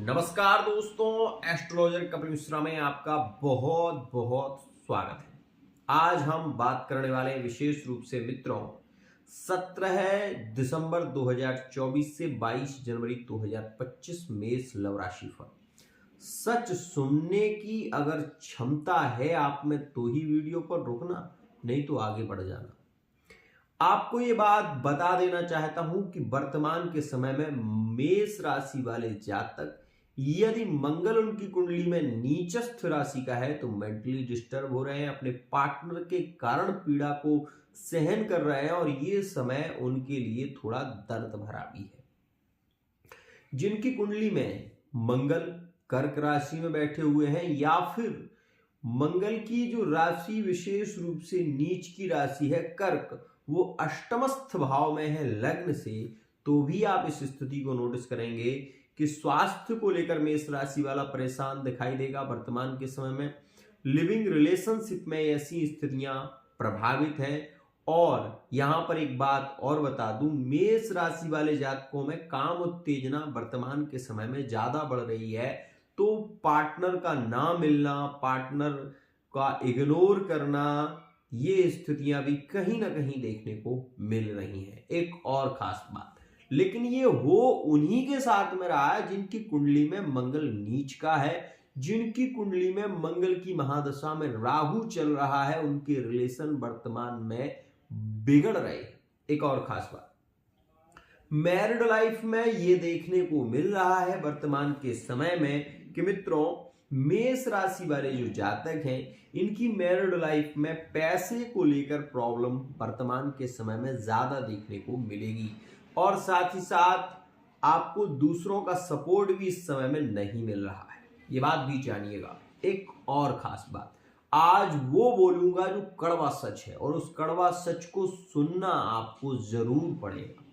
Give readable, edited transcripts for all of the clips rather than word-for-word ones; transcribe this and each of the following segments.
नमस्कार दोस्तों, एस्ट्रोलॉजर कपिल मिश्रा में आपका बहुत बहुत स्वागत है। आज हम बात करने वाले विशेष रूप से मित्रों 17 दिसंबर 2024 से 22 जनवरी 2025 मेष लव राशि पर। सच सुनने की अगर क्षमता है आप में तो ही वीडियो पर रुकना, नहीं तो आगे बढ़ जाना। आपको ये बात बता देना चाहता हूं कि वर्तमान के समय में मेष राशि वाले जातक यदि मंगल उनकी कुंडली में नीचस्थ राशि का है तो मेंटली डिस्टर्ब हो रहे हैं, अपने पार्टनर के कारण पीड़ा को सहन कर रहे हैं और ये समय उनके लिए थोड़ा दर्द भरा भी है। जिनकी कुंडली में मंगल कर्क राशि में बैठे हुए हैं या फिर मंगल की जो राशि विशेष रूप से नीच की राशि है कर्क, वो अष्टमस्थ भाव में है लग्न से, तो भी आप इस स्थिति को नोटिस करेंगे कि स्वास्थ्य को लेकर मेष राशि वाला परेशान दिखाई देगा। वर्तमान के समय में लिविंग रिलेशनशिप में ऐसी स्थितियां प्रभावित हैं। और यहां पर एक बात और बता दूं, मेष राशि वाले जातकों में काम उत्तेजना वर्तमान के समय में ज्यादा बढ़ रही है, तो पार्टनर का ना मिलना, पार्टनर का इग्नोर करना, ये स्थितियां भी कहीं ना कहीं देखने को मिल रही हैं। एक और खास बात, लेकिन ये हो उन्हीं के साथ में रहा है जिनकी कुंडली में मंगल नीच का है, जिनकी कुंडली में मंगल की महादशा में राहु चल रहा है, उनके रिलेशन वर्तमान में बिगड़ रहे हैं। एक और खास बात, मैरिड लाइफ में ये देखने को मिल रहा है वर्तमान के समय में कि मित्रों मेष राशि वाले जो जातक हैं इनकी मैरिड लाइफ में पैसे को लेकर प्रॉब्लम वर्तमान के समय में ज्यादा देखने को मिलेगी और साथ ही साथ आपको दूसरों का सपोर्ट भी इस समय में नहीं मिल रहा है, ये बात भी जानिएगा। एक और खास बात, आज वो बोलूंगा जो कड़वा सच है और उस कड़वा सच को सुनना आपको जरूर पड़ेगा।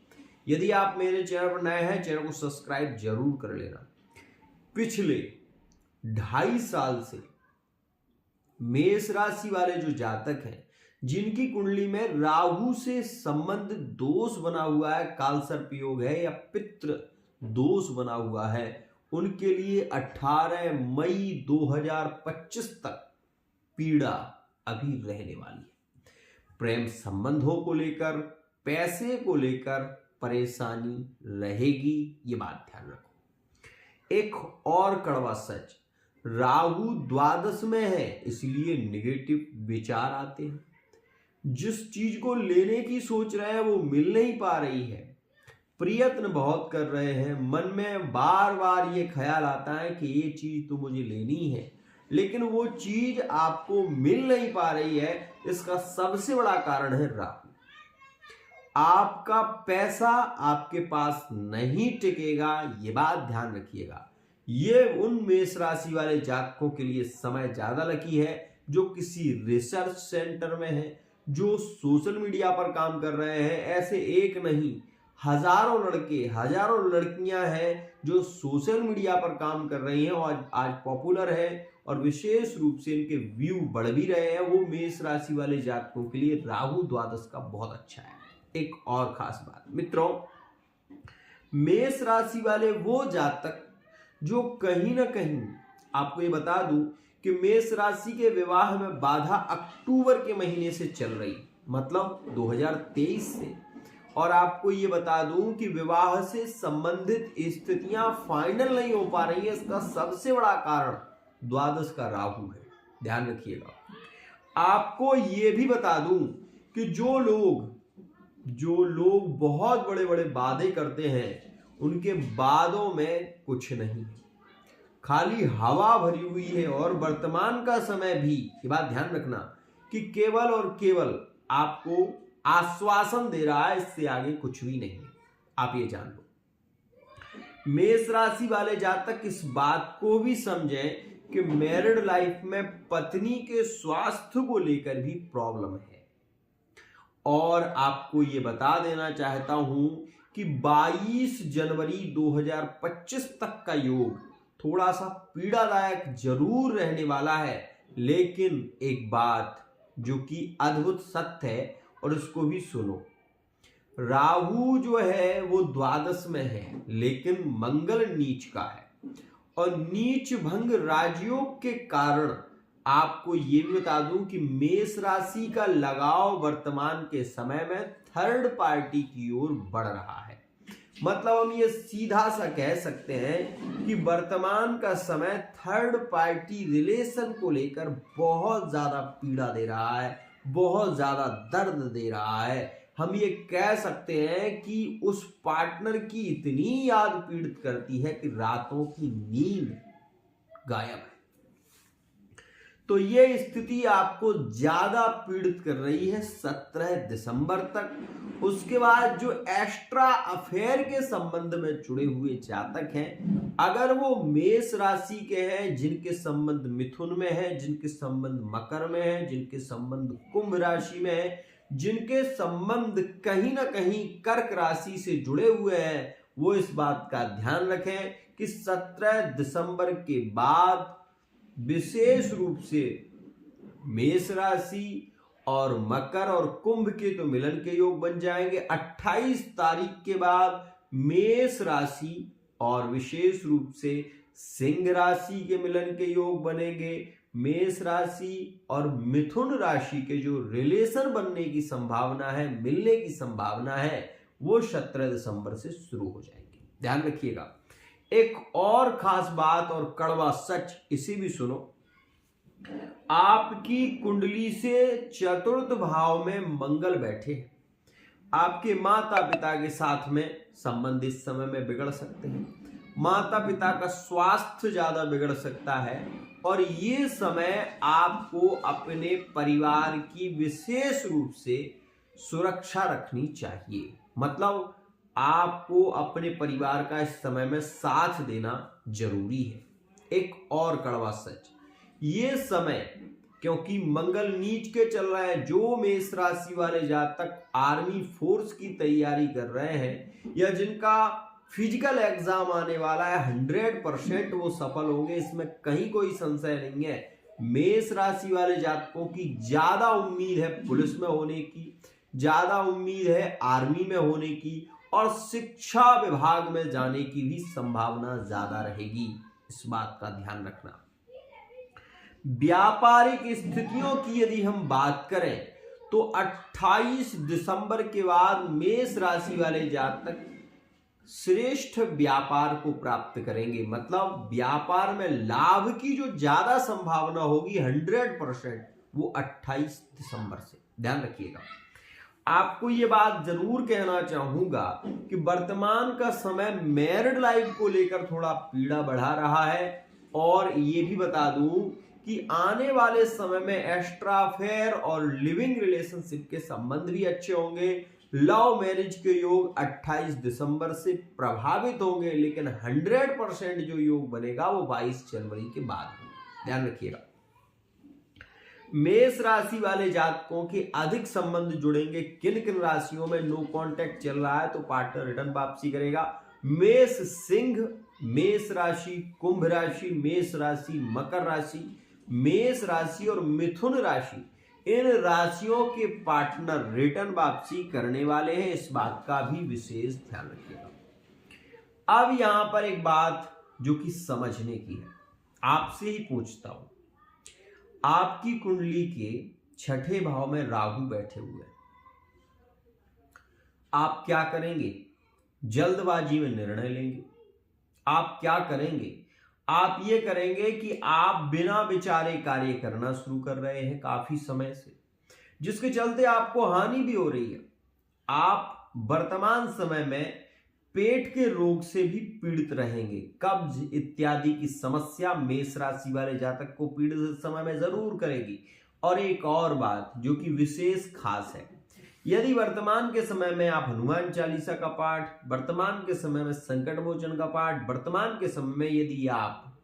यदि आप मेरे चैनल पर नए हैं, चैनल को सब्सक्राइब जरूर कर लेना। पिछले 2.5 साल से मेष राशि वाले जो जातक हैं जिनकी कुंडली में राहु से संबंधित दोष बना हुआ है, काल सर्प योग है या पितृ दोष बना हुआ है, उनके लिए 18 मई 2025 तक पीड़ा अभी रहने वाली है। प्रेम संबंधों को लेकर, पैसे को लेकर परेशानी रहेगी, ये बात ध्यान रखो। एक और कड़वा सच, राहु द्वादश में है इसलिए नेगेटिव विचार आते हैं। जिस चीज को लेने की सोच रहे हैं वो मिल नहीं पा रही है, प्रयत्न बहुत कर रहे हैं, मन में बार बार ये ख्याल आता है कि ये चीज तो मुझे लेनी है, लेकिन वो चीज आपको मिल नहीं पा रही है। इसका सबसे बड़ा कारण है राहु। आपका पैसा आपके पास नहीं टिकेगा, ये बात ध्यान रखिएगा। ये उन मेष राशि वाले जातकों के लिए समय ज्यादा लकी है जो किसी रिसर्च सेंटर में है, जो सोशल मीडिया पर काम कर रहे हैं। ऐसे एक नहीं, हजारों लड़के, हजारों लड़कियां हैं जो सोशल मीडिया पर काम कर रही हैं और आज पॉपुलर है और विशेष रूप से इनके व्यू बढ़ भी रहे हैं। वो मेष राशि वाले जातकों के लिए राहु द्वादश का बहुत अच्छा है। एक और खास बात मित्रों, मेष राशि वाले वो जातक जो कहीं ना कहीं, आपको ये बता दूं कि मेष राशि के विवाह में बाधा अक्टूबर के महीने से चल रही, मतलब 2023 से, और आपको ये बता दूं कि विवाह से संबंधित स्थितियां फाइनल नहीं हो पा रही है। इसका सबसे बड़ा कारण द्वादश का राहु है, ध्यान रखिएगा। आपको ये भी बता दूं कि जो लोग बहुत बड़े बड़े वादे करते हैं उनके वादों में कुछ नहीं, खाली हवा भरी हुई है। और वर्तमान का समय भी, ये बात ध्यान रखना, कि केवल और केवल आपको आश्वासन दे रहा है, इससे आगे कुछ भी नहीं। आप ये जान लो। मेष राशि वाले जातक इस बात को भी समझें कि मैरिड लाइफ में पत्नी के स्वास्थ्य को लेकर भी प्रॉब्लम है। और आपको ये बता देना चाहता हूं कि 22 जनवरी 2025 तक का योग थोड़ा सा पीड़ादायक जरूर रहने वाला है, लेकिन एक बात जो कि अद्भुत सत्य है और इसको भी सुनो, राहु जो है वो द्वादश में है, लेकिन मंगल नीच का है। और नीच भंग राजयोग के कारण आपको ये भी बता दूं कि मेष राशि का लगाव वर्तमान के समय में थर्ड पार्टी की ओर बढ़ रहा है। मतलब हम ये सीधा सा कह सकते हैं कि वर्तमान का समय थर्ड पार्टी रिलेशन को लेकर बहुत ज्यादा पीड़ा दे रहा है, बहुत ज्यादा दर्द दे रहा है। हम ये कह सकते हैं कि उस पार्टनर की इतनी याद पीड़ित करती है कि रातों की नींद गायब है। तो ये स्थिति आपको ज्यादा पीड़ित कर रही है 17 दिसंबर तक। उसके बाद जो एक्स्ट्रा अफेयर के संबंध में जुड़े हुए जातक हैं, अगर वो मेष राशि के हैं, जिनके संबंध मिथुन में है, जिनके संबंध मकर में है, जिनके संबंध कुंभ राशि में है, जिनके संबंध कहीं ना कहीं कर्क राशि से जुड़े हुए हैं, वो इस बात का ध्यान रखें कि 17 दिसंबर के बाद विशेष रूप से मेष राशि और मकर और कुंभ के तो मिलन के योग बन जाएंगे। 28 तारीख के बाद मेष राशि और विशेष रूप से सिंह राशि के मिलन के योग बनेंगे। मेष राशि और मिथुन राशि के जो रिलेशन बनने की संभावना है, मिलने की संभावना है, वो 17 दिसंबर से शुरू हो जाएंगे। ध्यान रखिएगा। एक और खास बात और कड़वा सच, इसे भी सुनो। आपकी कुंडली से चतुर्थ भाव में मंगल बैठे, आपके माता पिता के साथ में संबंध इस समय में बिगड़ सकते हैं। माता पिता का स्वास्थ्य ज्यादा बिगड़ सकता है और ये समय आपको अपने परिवार की विशेष रूप से सुरक्षा रखनी चाहिए। मतलब आपको अपने परिवार का इस समय में साथ देना जरूरी है। एक और कड़वा सच, ये समय क्योंकि मंगल नीच के चल रहा है, जो मेष राशि वाले जातक आर्मी फोर्स की तैयारी कर रहे हैं या जिनका फिजिकल एग्जाम आने वाला है, 100% वो सफल होंगे, इसमें कहीं कोई संशय नहीं है। मेष राशि वाले जातकों की ज्यादा उम्मीद है पुलिस में होने की, ज्यादा उम्मीद है आर्मी में होने की और शिक्षा विभाग में जाने की भी संभावना ज्यादा रहेगी। इस बात का ध्यान रखना। व्यापारिक स्थितियों की यदि हम बात करें तो 28 दिसंबर के बाद मेष राशि वाले जातक श्रेष्ठ व्यापार को प्राप्त करेंगे। मतलब व्यापार में लाभ की जो ज्यादा संभावना होगी 100%, वो 28 दिसंबर से। ध्यान रखिएगा। आपको ये बात जरूर कहना चाहूंगा कि वर्तमान का समय मैरिड लाइफ को लेकर थोड़ा पीड़ा बढ़ा रहा है। और ये भी बता दूं कि आने वाले समय में एक्स्ट्रा अफेयर और लिविंग रिलेशनशिप के संबंध भी अच्छे होंगे। लव मैरिज के योग 28 दिसंबर से प्रभावित होंगे, लेकिन 100% जो योग बनेगा वो 22 जनवरी के बाद होगा। ध्यान रखिएगा। मेष राशि वाले जातकों के अधिक संबंध जुड़ेंगे। किन किन राशियों में नो कांटेक्ट चल रहा है तो पार्टनर रिटर्न वापसी करेगा। मेष सिंह, मेष राशि कुंभ राशि, मेष राशि मकर राशि, मेष राशि और मिथुन राशि, इन राशियों के पार्टनर रिटर्न वापसी करने वाले हैं। इस बात का भी विशेष ध्यान रखिएगा। अब यहां पर एक बात जो कि समझने की है, आपसे ही पूछता हूं। आपकी कुंडली के छठे भाव में राहु बैठे हुए हैं, आप क्या करेंगे? जल्दबाजी में निर्णय लेंगे। आप क्या करेंगे? आप ये करेंगे कि आप बिना विचारे कार्य करना शुरू कर रहे हैं काफी समय से, जिसके चलते आपको हानि भी हो रही है। आप वर्तमान समय में पेट के रोग से भी पीड़ित रहेंगे। कब्ज इत्यादि की समस्या मेष राशि वाले जातक को पीड़ित समय में जरूर करेगी। और एक और बात जो कि विशेष खास है, यदि वर्तमान के समय में आप हनुमान चालीसा का पाठ, वर्तमान के समय में संकट मोचन का पाठ, वर्तमान के समय में यदि आप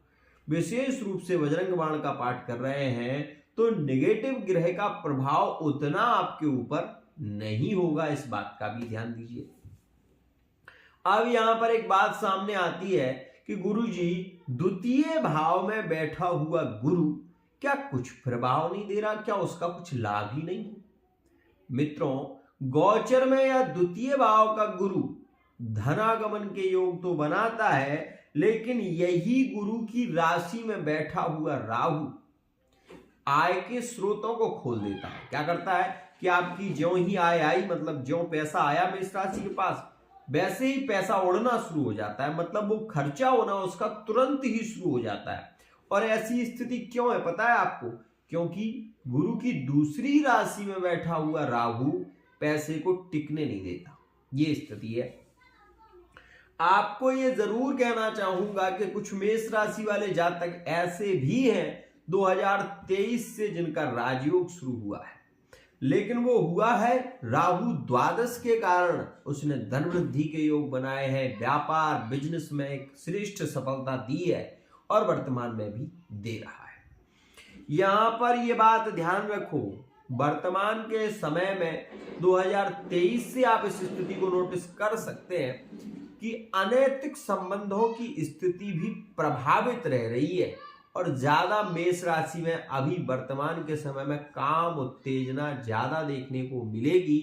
विशेष रूप से बजरंग बाण का पाठ कर रहे हैं, तो नेगेटिव ग्रह का प्रभाव उतना आपके ऊपर नहीं होगा। इस बात का भी ध्यान दीजिए। अब यहां पर एक बात सामने आती है कि गुरुजी, द्वितीय भाव में बैठा हुआ गुरु क्या कुछ प्रभाव नहीं दे रहा? क्या उसका कुछ लाभ ही नहीं है? मित्रों, गोचर में या द्वितीय भाव का गुरु धनागमन के योग तो बनाता है, लेकिन यही गुरु की राशि में बैठा हुआ राहु आय के स्रोतों को खोल देता है। क्या करता है कि आपकी ज्यों ही आय आई, मतलब ज्यों पैसा आया मेष राशि के पास, वैसे ही पैसा उड़ना शुरू हो जाता है, मतलब वो खर्चा होना उसका तुरंत ही शुरू हो जाता है। और ऐसी स्थिति क्यों है पता है आपको? क्योंकि गुरु की दूसरी राशि में बैठा हुआ राहु पैसे को टिकने नहीं देता, ये स्थिति है। आपको ये जरूर कहना चाहूंगा कि कुछ मेष राशि वाले जातक ऐसे भी हैं 2023 से जिनका राजयोग शुरू हुआ है, लेकिन वो हुआ है राहु द्वादश के कारण। उसने धन वृद्धि के योग बनाए हैं, व्यापार बिजनेस में एक श्रेष्ठ सफलता दी है और वर्तमान में भी दे रहा है। यहां पर ये बात ध्यान रखो, वर्तमान के समय में 2023 से आप इस स्थिति को नोटिस कर सकते हैं कि अनैतिक संबंधों की स्थिति भी प्रभावित रह रही है और ज्यादा मेष राशि में अभी वर्तमान के समय में काम उत्तेजना ज्यादा देखने को मिलेगी।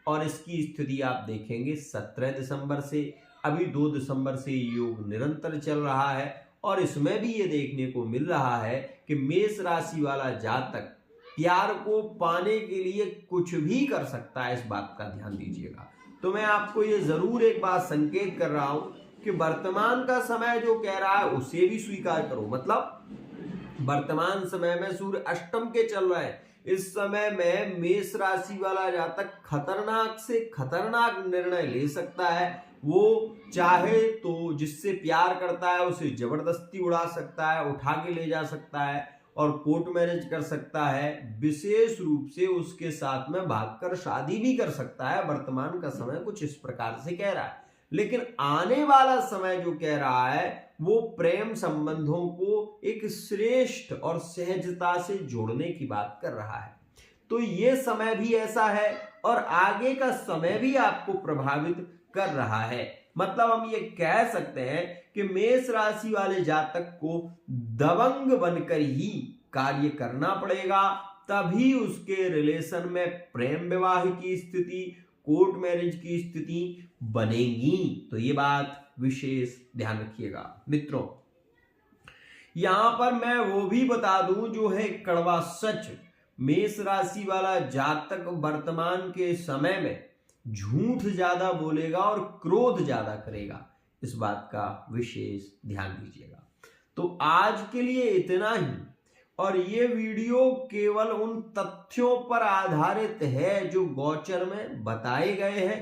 और इसकी स्थिति आप देखेंगे 17 दिसंबर से, अभी 2 दिसंबर से योग निरंतर चल रहा है और इसमें भी ये देखने को मिल रहा है कि मेष राशि वाला जातक प्यार को पाने के लिए कुछ भी कर सकता है। इस बात का ध्यान दीजिएगा। तो मैं आपको ये जरूर एक बात संकेत कर रहा हूं कि वर्तमान का समय जो कह रहा है उसे भी स्वीकार करो। मतलब वर्तमान समय में सूर्य अष्टम के चल रहा है, इस समय में मेष राशि वाला जातक खतरनाक से खतरनाक निर्णय ले सकता है। वो चाहे तो जिससे प्यार करता है उसे जबरदस्ती उड़ा सकता है, उठा के ले जा सकता है और कोर्ट मैरिज कर सकता है, विशेष रूप से उसके साथ में भागकर शादी भी कर सकता है। वर्तमान का समय कुछ इस प्रकार से कह रहा है, लेकिन आने वाला समय जो कह रहा है वो प्रेम संबंधों को एक श्रेष्ठ और सहजता से जोड़ने की बात कर रहा है। तो ये समय भी ऐसा है और आगे का समय भी आपको प्रभावित कर रहा है। मतलब हम ये कह सकते हैं कि मेष राशि वाले जातक को दबंग बनकर ही कार्य करना पड़ेगा, तभी उसके रिलेशन में प्रेम विवाह की स्थिति, कोर्ट मैरिज की स्थिति बनेगी। तो ये बात विशेष ध्यान रखिएगा मित्रों। यहां पर मैं वो भी बता दूं जो है कड़वा सच, मेष राशि वाला जातक वर्तमान के समय में झूठ ज्यादा बोलेगा और क्रोध ज्यादा करेगा। इस बात का विशेष ध्यान दीजिएगा। तो आज के लिए इतना ही, और ये वीडियो केवल उन तथ्यों पर आधारित है जो गोचर में बताए गए हैं।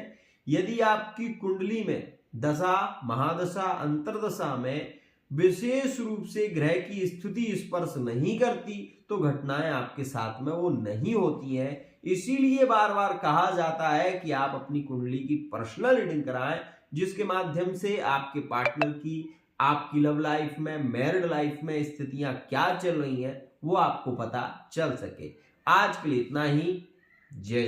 यदि आपकी कुंडली में दशा, महादशा, अंतरदशा में विशेष रूप से ग्रह की स्थिति स्पर्श नहीं करती तो घटनाएं आपके साथ में वो नहीं होती हैं। इसीलिए बार बार कहा जाता है कि आप अपनी कुंडली की पर्सनल रीडिंग कराएं, जिसके माध्यम से आपके पार्टनर की, आपकी लव लाइफ में, मैरिड लाइफ में स्थितियां क्या चल रही हैं वो आपको पता चल सके। आज के लिए इतना ही। जय